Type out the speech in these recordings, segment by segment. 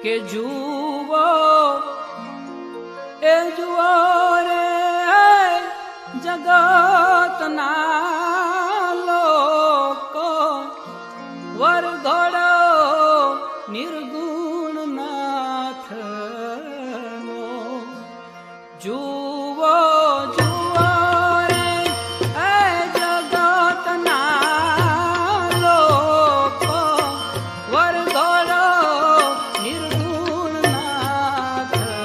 કે જુઓ એ જુઓ રે જગતના લોકો વરઘોડો નિર્ગુણ નાથનો જુઓ જુઓ રે જગતના લોકો વરઘોડો નિર્ગુણ નાથનો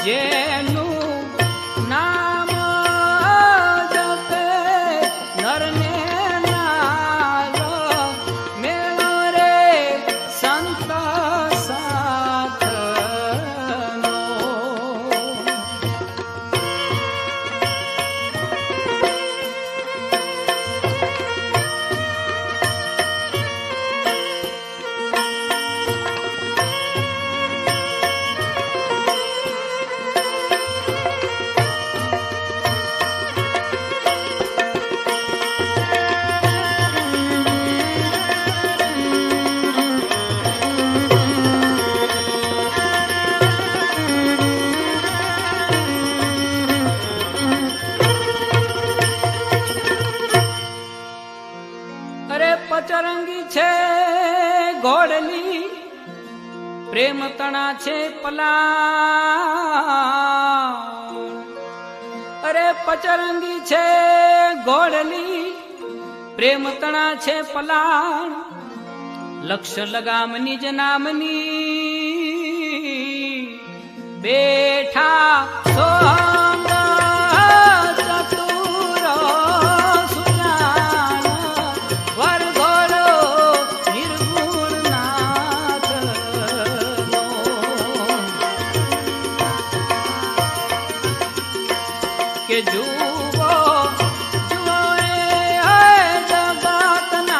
જેનું નામ જપે નરને નાર મેળો રે સંત સાથનો પચરંગી છે ઘોડલી પ્રેમ તણા છે પલા અરે પચરંગી છે ઘોડલી પ્રેમ તણા છે પલા લક્ષ લગામ નિજ નામની બેઠા સોંગ કે જુઓ જુઓ જગતના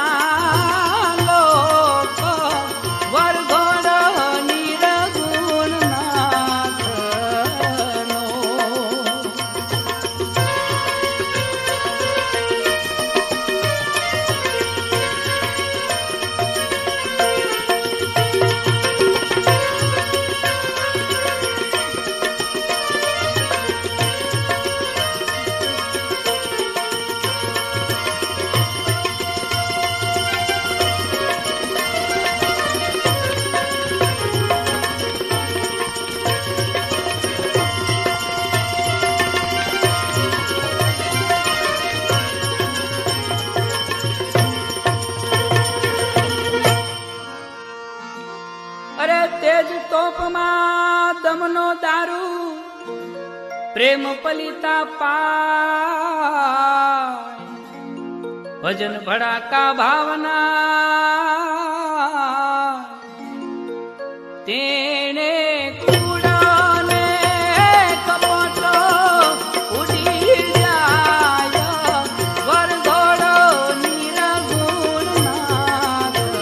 લોકો વરઘોડો નિર્ગુણ નાથનો અરે તેજ તોપમાં દમનો દારૂ પ્રેમ પલિતા પાય ભજન ભડાકા ભાવના તેણે કુડાને કપટો ઉડી જાય વરઘોડો નિર્ગુણ નાથનો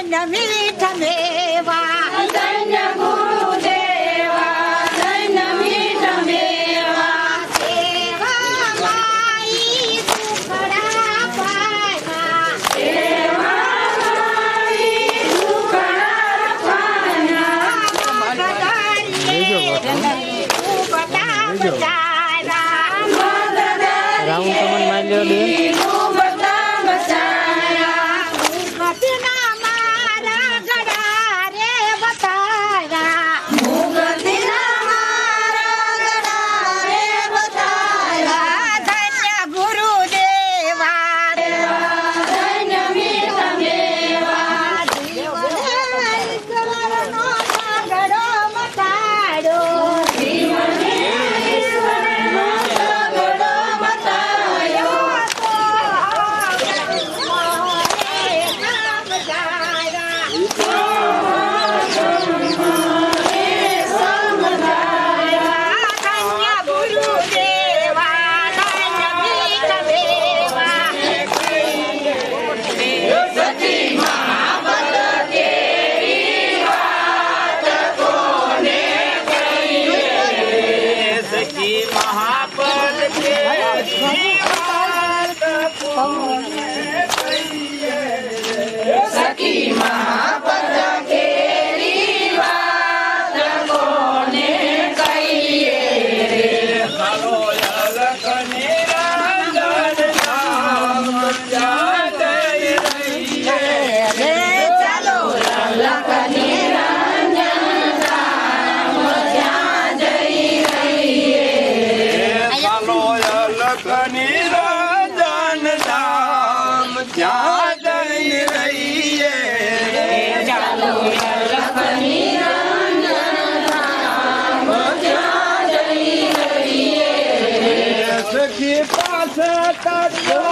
ધન્ય મીઠ મેવા ધન્ય ગુરુદેવા ધન્ય મીઠ મેવા સેવા માઈ સુખડા પાના સેવા મારી સુખડા પાના રાઉન્ડ તમને મારી લ્યો બેન સખી મહાપદ કેરી વાત કોને કહીએ ચાલો અલખ નિરંજન નામ ત્યાં જઈ રહીએ ચાલો અલખ નિરંજન નામ ત્યાં જઈ રહીએ ચાલો અલખ નિરંજન નામ ત્યાં જઈ રહીએ ચાલો અલખ નિરંજન નામ ત્યાં જઈ રહીએ સખી પાસે તત્વ